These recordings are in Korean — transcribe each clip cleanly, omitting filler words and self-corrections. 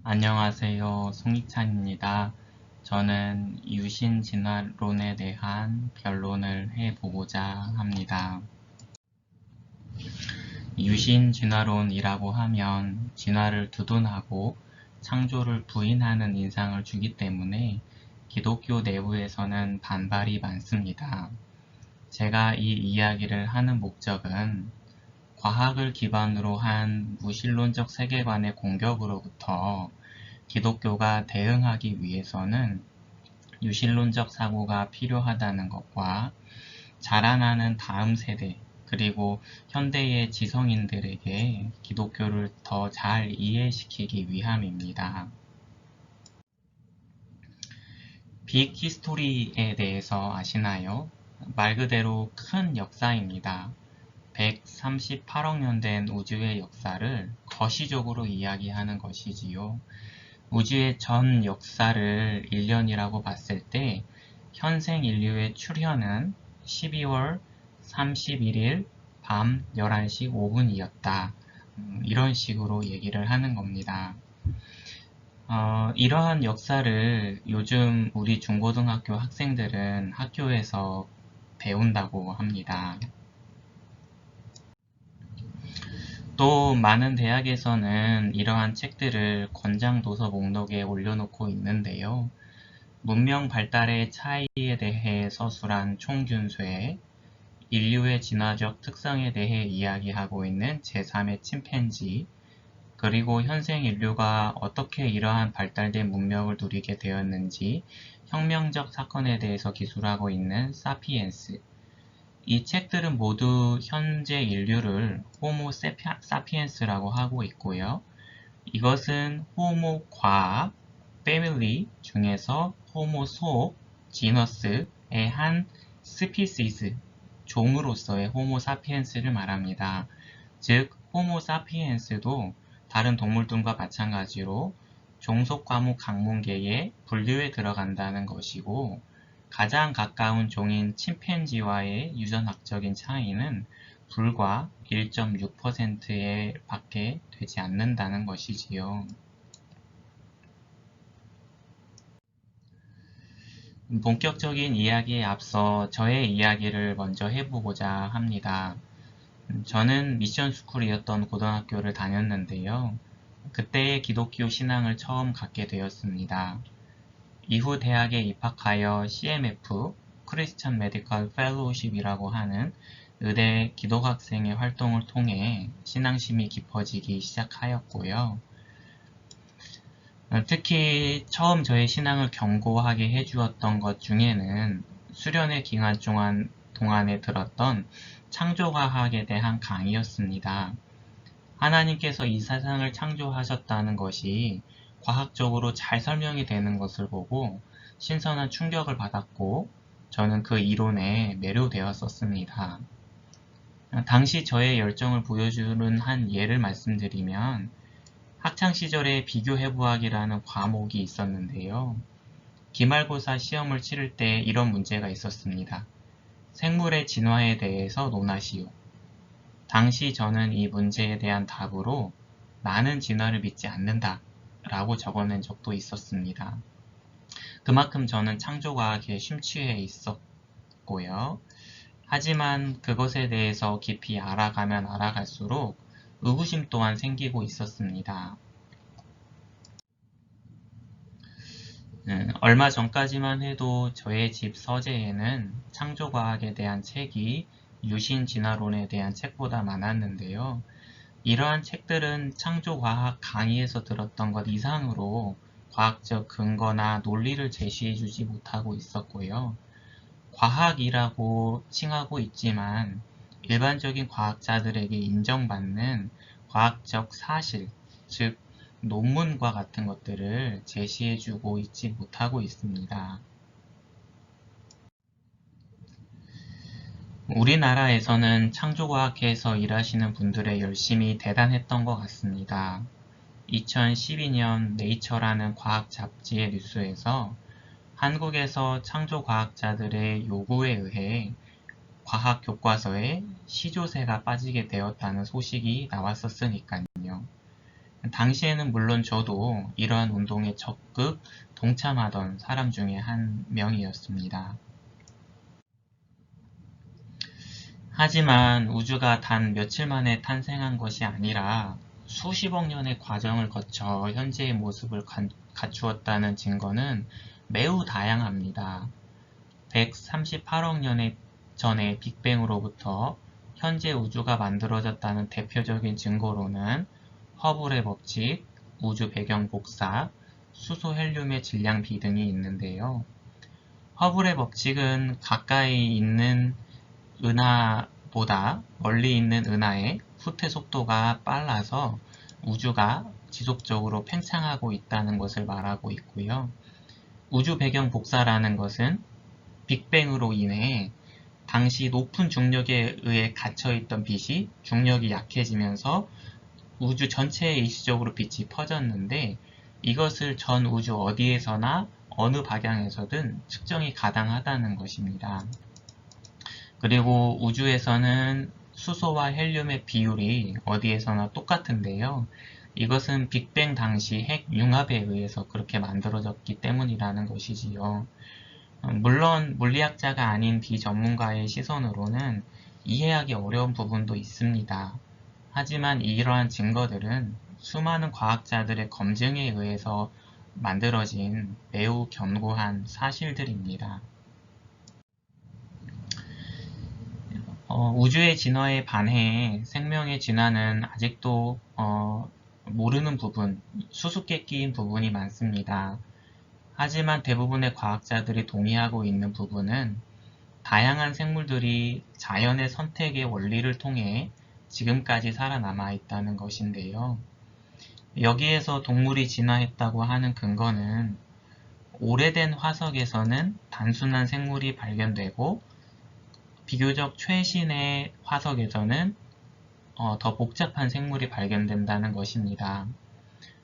안녕하세요. 송익찬입니다. 저는 유신 진화론에 대한 변론을 해보고자 합니다. 유신 진화론이라고 하면 진화를 두둔하고 창조를 부인하는 인상을 주기 때문에 기독교 내부에서는 반발이 많습니다. 제가 이 이야기를 하는 목적은 과학을 기반으로 한 무신론적 세계관의 공격으로부터 기독교가 대응하기 위해서는 유신론적 사고가 필요하다는 것과 자라나는 다음 세대 그리고 현대의 지성인들에게 기독교를 더 잘 이해시키기 위함입니다. 빅 히스토리에 대해서 아시나요? 말 그대로 큰 역사입니다. 138억 년 된 우주의 역사를 거시적으로 이야기하는 것이지요. 우주의 전 역사를 1년이라고 봤을 때 현생 인류의 출현은 12월 31일 밤 11시 5분이었다. 이런 식으로 얘기를 하는 겁니다. 이러한 역사를 요즘 우리 중고등학교 학생들은 학교에서 배운다고 합니다. 또 많은 대학에서는 이러한 책들을 권장 도서 목록에 올려놓고 있는데요. 문명 발달의 차이에 대해 서술한 총균쇠, 인류의 진화적 특성에 대해 이야기하고 있는 제3의 침팬지, 그리고 현생 인류가 어떻게 이러한 발달된 문명을 누리게 되었는지 혁명적 사건에 대해서 기술하고 있는 사피엔스, 이 책들은 모두 현재 인류를 호모 사피엔스라고 하고 있고요. 이것은 호모 과학, 패밀리 중에서 호모 속, 지너스의 한 스피시스, 종으로서의 호모 사피엔스를 말합니다. 즉, 호모 사피엔스도 다른 동물들과 마찬가지로 종속 과목 강문계의 분류에 들어간다는 것이고, 가장 가까운 종인 침팬지와의 유전학적인 차이는 불과 1.6%에 밖에 되지 않는다는 것이지요. 본격적인 이야기에 앞서 저의 이야기를 먼저 해보고자 합니다. 저는 미션스쿨이었던 고등학교를 다녔는데요. 그때의 기독교 신앙을 처음 갖게 되었습니다. 이후 대학에 입학하여 CMF, 크리스천 메디컬 펠로우십이라고 하는 의대 기독학생의 활동을 통해 신앙심이 깊어지기 시작하였고요. 특히 처음 저의 신앙을 견고하게 해주었던 것 중에는 수련의 기간 동안에 들었던 창조과학에 대한 강의였습니다. 하나님께서 이 세상을 창조하셨다는 것이 과학적으로 잘 설명이 되는 것을 보고 신선한 충격을 받았고 저는 그 이론에 매료되었었습니다. 당시 저의 열정을 보여주는 한 예를 말씀드리면 학창시절에 비교해부학이라는 과목이 있었는데요. 기말고사 시험을 치를 때 이런 문제가 있었습니다. 생물의 진화에 대해서 논하시오. 당시 저는 이 문제에 대한 답으로 나는 진화를 믿지 않는다 라고 적어낸 적도 있었습니다. 그만큼 저는 창조과학에 심취해 있었고요. 하지만 그것에 대해서 깊이 알아가면 알아갈수록 의구심 또한 생기고 있었습니다. 얼마 전까지만 해도 저의 집 서재에는 창조과학에 대한 책이 유신진화론에 대한 책보다 많았는데요. 이러한 책들은 창조과학 강의에서 들었던 것 이상으로 과학적 근거나 논리를 제시해주지 못하고 있었고요. 과학이라고 칭하고 있지만 일반적인 과학자들에게 인정받는 과학적 사실, 즉 논문과 같은 것들을 제시해주고 있지 못하고 있습니다. 우리나라에서는 창조과학회에서 일하시는 분들의 열심이 대단했던 것 같습니다. 2012년 네이처라는 과학 잡지의 뉴스에서 한국에서 창조과학자들의 요구에 의해 과학 교과서에 시조새가 빠지게 되었다는 소식이 나왔었으니까요. 당시에는 물론 저도 이러한 운동에 적극 동참하던 사람 중에 한 명이었습니다. 하지만 우주가 단 며칠 만에 탄생한 것이 아니라 수십억 년의 과정을 거쳐 현재의 모습을 갖추었다는 증거는 매우 다양합니다. 138억 년 전의 빅뱅으로부터 현재 우주가 만들어졌다는 대표적인 증거로는 허블의 법칙, 우주 배경 복사, 수소 헬륨의 질량 비 등이 있는데요. 허블의 법칙은 가까이 있는 은하보다 멀리 있는 은하의 후퇴 속도가 빨라서 우주가 지속적으로 팽창하고 있다는 것을 말하고 있고요. 우주 배경 복사라는 것은 빅뱅으로 인해 당시 높은 중력에 의해 갇혀있던 빛이 중력이 약해지면서 우주 전체에 일시적으로 빛이 퍼졌는데 이것을 전 우주 어디에서나 어느 방향에서든 측정이 가능하다는 것입니다. 그리고 우주에서는 수소와 헬륨의 비율이 어디에서나 똑같은데요. 이것은 빅뱅 당시 핵 융합에 의해서 그렇게 만들어졌기 때문이라는 것이지요. 물론 물리학자가 아닌 비전문가의 시선으로는 이해하기 어려운 부분도 있습니다. 하지만 이러한 증거들은 수많은 과학자들의 검증에 의해서 만들어진 매우 견고한 사실들입니다. 우주의 진화에 반해 생명의 진화는 아직도 모르는 부분, 수수께끼인 부분이 많습니다. 하지만 대부분의 과학자들이 동의하고 있는 부분은 다양한 생물들이 자연의 선택의 원리를 통해 지금까지 살아남아 있다는 것인데요. 여기에서 동물이 진화했다고 하는 근거는 오래된 화석에서는 단순한 생물이 발견되고 비교적 최신의 화석에서는 더 복잡한 생물이 발견된다는 것입니다.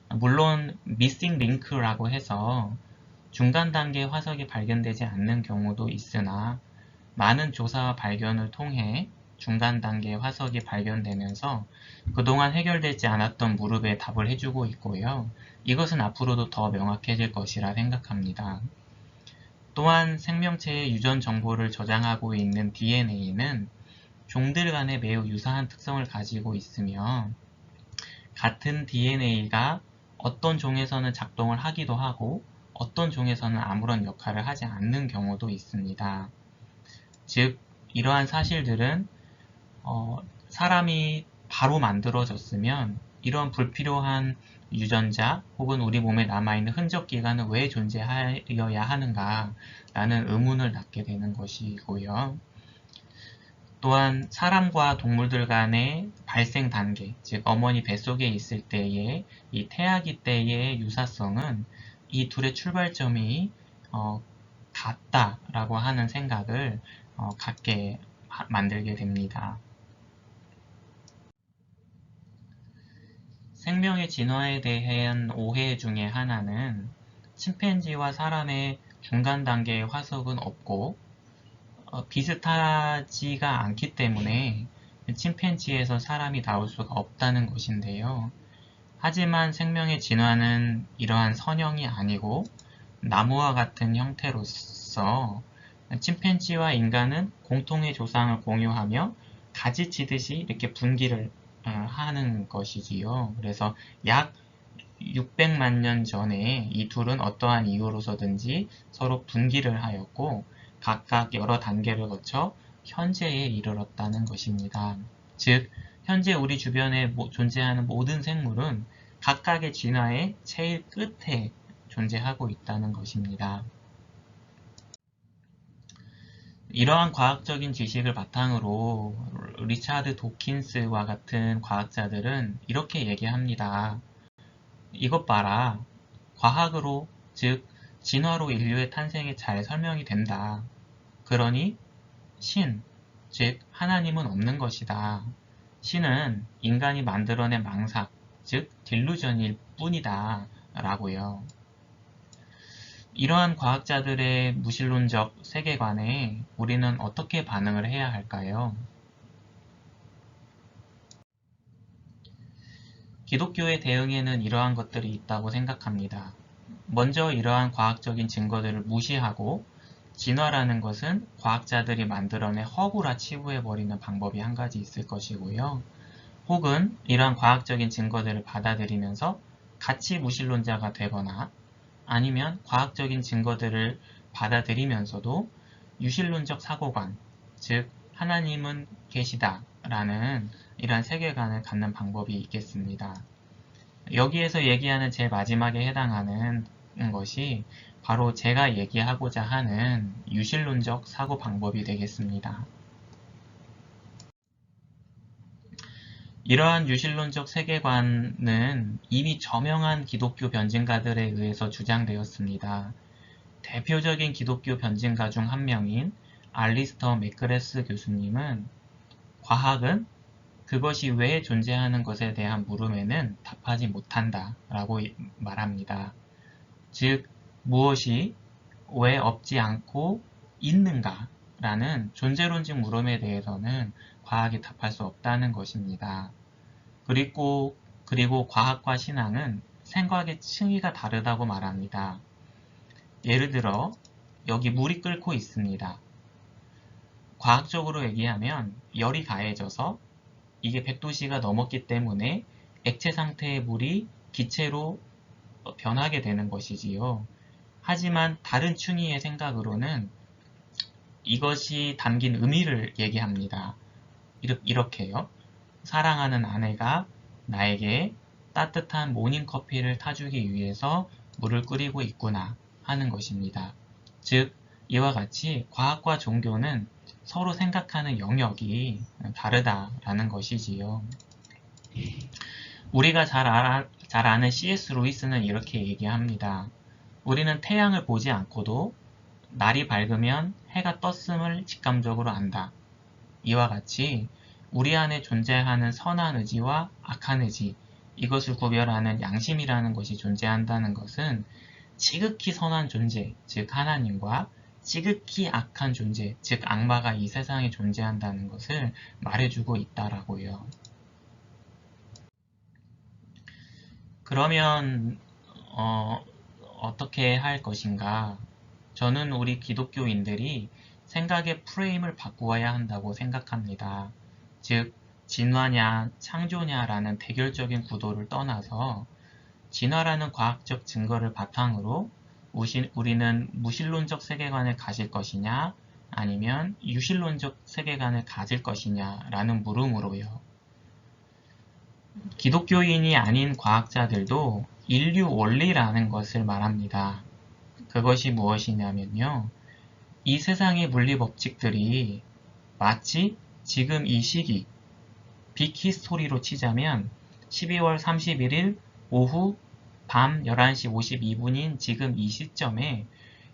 물론 미싱 링크라고 해서 중간 단계 화석이 발견되지 않는 경우도 있으나 많은 조사와 발견을 통해 중간 단계 화석이 발견되면서 그동안 해결되지 않았던 물음에 답을 해주고 있고요. 이것은 앞으로도 더 명확해질 것이라 생각합니다. 또한 생명체의 유전 정보를 저장하고 있는 DNA는 종들 간에 매우 유사한 특성을 가지고 있으며 같은 DNA가 어떤 종에서는 작동을 하기도 하고 어떤 종에서는 아무런 역할을 하지 않는 경우도 있습니다. 즉 이러한 사실들은 사람이 바로 만들어졌으면 이런 불필요한 유전자 혹은 우리 몸에 남아있는 흔적 기관은 왜 존재하여야 하는가 라는 의문을 낳게 되는 것이고요. 또한 사람과 동물들 간의 발생 단계, 즉 어머니 뱃속에 있을 때의 이 태아기 때의 유사성은 이 둘의 출발점이 같다라고 하는 생각을 갖게 만들게 됩니다. 생명의 진화에 대한 오해 중에 하나는 침팬지와 사람의 중간 단계의 화석은 없고 비슷하지가 않기 때문에 침팬지에서 사람이 나올 수가 없다는 것인데요. 하지만 생명의 진화는 이러한 선형이 아니고 나무와 같은 형태로서 침팬지와 인간은 공통의 조상을 공유하며 가지치듯이 이렇게 분기를 하는 것이지요. 그래서 약 600만 년 전에 이 둘은 어떠한 이유로서든지 서로 분기를 하였고 각각 여러 단계를 거쳐 현재에 이르렀다는 것입니다. 즉, 현재 우리 주변에 존재하는 모든 생물은 각각의 진화의 제일 끝에 존재하고 있다는 것입니다. 이러한 과학적인 지식을 바탕으로 리차드 도킨스와 같은 과학자들은 이렇게 얘기합니다. 이것 봐라. 과학으로, 즉 진화로 인류의 탄생이 잘 설명이 된다. 그러니 신, 즉 하나님은 없는 것이다. 신은 인간이 만들어낸 망상, 즉 딜루전일 뿐이다. 라고요. 이러한 과학자들의 무신론적 세계관에 우리는 어떻게 반응을 해야 할까요? 기독교의 대응에는 이러한 것들이 있다고 생각합니다. 먼저 이러한 과학적인 증거들을 무시하고 진화라는 것은 과학자들이 만들어낸 허구라 치부해버리는 방법이 한 가지 있을 것이고요. 혹은 이러한 과학적인 증거들을 받아들이면서 가치 무신론자가 되거나 아니면 과학적인 증거들을 받아들이면서도 유신론적 사고관, 즉 하나님은 계시다 라는 이러한 세계관을 갖는 방법이 있겠습니다. 여기에서 얘기하는 제일 마지막에 해당하는 것이 바로 제가 얘기하고자 하는 유신론적 사고 방법이 되겠습니다. 이러한 유신론적 세계관은 이미 저명한 기독교 변증가들에 의해서 주장되었습니다. 대표적인 기독교 변증가 중 한 명인 알리스터 맥그레스 교수님은 과학은 그것이 왜 존재하는 것에 대한 물음에는 답하지 못한다 라고 말합니다. 즉, 무엇이 왜 없지 않고 있는가 라는 존재론적 물음에 대해서는 과학이 답할 수 없다는 것입니다. 그리고 과학과 신앙은 생각의 층위가 다르다고 말합니다. 예를 들어 여기 물이 끓고 있습니다. 과학적으로 얘기하면 열이 가해져서 이게 100도씨가 넘었기 때문에 액체 상태의 물이 기체로 변하게 되는 것이지요. 하지만 다른 층위의 생각으로는 이것이 담긴 의미를 얘기합니다. 이렇게요. 사랑하는 아내가 나에게 따뜻한 모닝커피를 타주기 위해서 물을 끓이고 있구나 하는 것입니다. 즉, 이와 같이 과학과 종교는 서로 생각하는 영역이 다르다라는 것이지요. 우리가 잘 아는 C.S. 루이스는 이렇게 얘기합니다. 우리는 태양을 보지 않고도 날이 밝으면 해가 떴음을 직감적으로 안다. 이와 같이 우리 안에 존재하는 선한 의지와 악한 의지, 이것을 구별하는 양심이라는 것이 존재한다는 것은 지극히 선한 존재, 즉 하나님과 지극히 악한 존재, 즉 악마가 이 세상에 존재한다는 것을 말해주고 있다라고요. 그러면 어떻게 할 것인가? 저는 우리 기독교인들이 생각의 프레임을 바꾸어야 한다고 생각합니다. 즉, 진화냐, 창조냐라는 대결적인 구도를 떠나서 진화라는 과학적 증거를 바탕으로 우리는 무신론적 세계관을 가질 것이냐 아니면 유신론적 세계관을 가질 것이냐라는 물음으로요. 기독교인이 아닌 과학자들도 인류 원리라는 것을 말합니다. 그것이 무엇이냐면요. 이 세상의 물리 법칙들이 마치 지금 이 시기, 빅히스토리로 치자면 12월 31일 오후 밤 11시 52분인 지금 이 시점에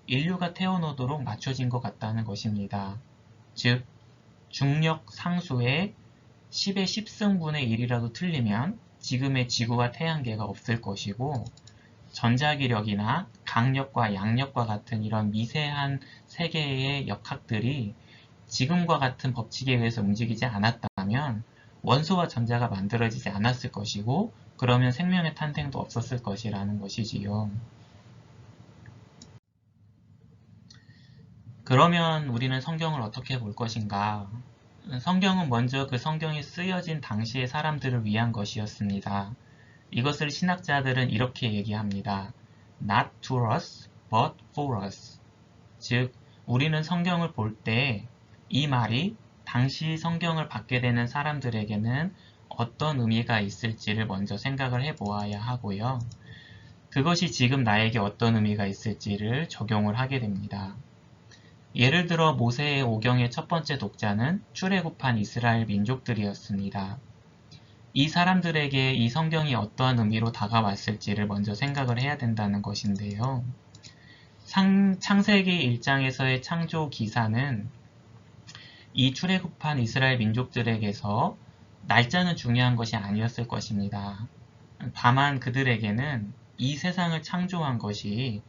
인류가 태어나도록 맞춰진 것 같다는 것입니다. 즉, 중력 상수의 10의 10승분의 1이라도 틀리면 지금의 지구와 태양계가 없을 것이고 전자기력이나 강력과 양력과 같은 이런 미세한 세계의 역학들이 지금과 같은 법칙에 의해서 움직이지 않았다면 원소와 전자가 만들어지지 않았을 것이고 그러면 생명의 탄생도 없었을 것이라는 것이지요. 그러면 우리는 성경을 어떻게 볼 것인가? 성경은 먼저 그 성경이 쓰여진 당시의 사람들을 위한 것이었습니다. 이것을 신학자들은 이렇게 얘기합니다. Not to us, but for us. 즉, 우리는 성경을 볼 때 이 말이 당시 성경을 받게 되는 사람들에게는 어떤 의미가 있을지를 먼저 생각을 해보아야 하고요. 그것이 지금 나에게 어떤 의미가 있을지를 적용을 하게 됩니다. 예를 들어 모세의 오경의 첫 번째 독자는 출애굽한 이스라엘 민족들이었습니다. 이 사람들에게 이 성경이 어떠한 의미로 다가왔을지를 먼저 생각을 해야 된다는 것인데요. 창세기 1장에서의 창조 기사는 이 출애굽한 이스라엘 민족들에게서 날짜는 중요한 것이 아니었을 것입니다. 다만 그들에게는 이 세상을 창조한 것이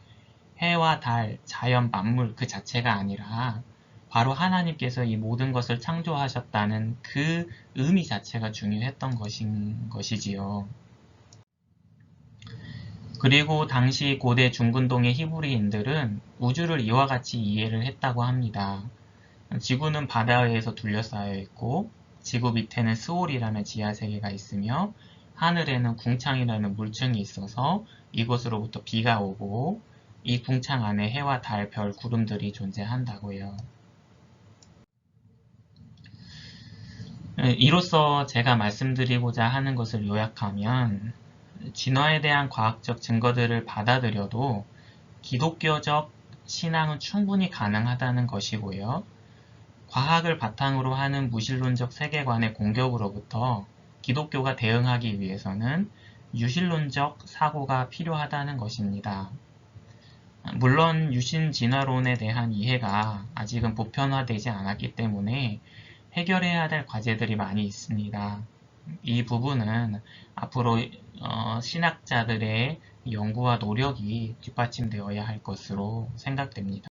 해와 달, 자연, 만물 그 자체가 아니라 바로 하나님께서 이 모든 것을 창조하셨다는 그 의미 자체가 중요했던 것이지요. 그리고 당시 고대 중근동의 히브리인들은 우주를 이와 같이 이해를 했다고 합니다. 지구는 바다에서 둘러싸여 있고 지구 밑에는 스올이라는 지하세계가 있으며 하늘에는 궁창이라는 물층이 있어서 이곳으로부터 비가 오고 이 궁창 안에 해와 달, 별, 구름들이 존재한다고요. 이로써 제가 말씀드리고자 하는 것을 요약하면 진화에 대한 과학적 증거들을 받아들여도 기독교적 신앙은 충분히 가능하다는 것이고요. 과학을 바탕으로 하는 무신론적 세계관의 공격으로부터 기독교가 대응하기 위해서는 유신론적 사고가 필요하다는 것입니다. 물론 유신 진화론에 대한 이해가 아직은 보편화되지 않았기 때문에 해결해야 될 과제들이 많이 있습니다. 이 부분은 앞으로 신학자들의 연구와 노력이 뒷받침되어야 할 것으로 생각됩니다.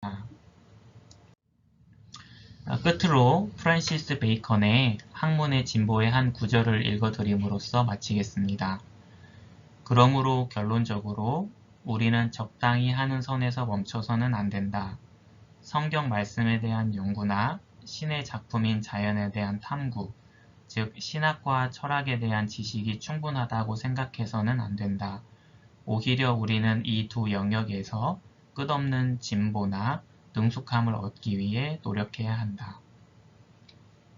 끝으로 프란시스 베이컨의 학문의 진보의 한 구절을 읽어드림으로써 마치겠습니다. 그러므로 결론적으로 우리는 적당히 하는 선에서 멈춰서는 안 된다. 성경 말씀에 대한 연구나 신의 작품인 자연에 대한 탐구, 즉 신학과 철학에 대한 지식이 충분하다고 생각해서는 안 된다. 오히려 우리는 이 두 영역에서 끝없는 진보나 능숙함을 얻기 위해 노력해야 한다.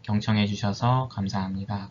경청해 주셔서 감사합니다.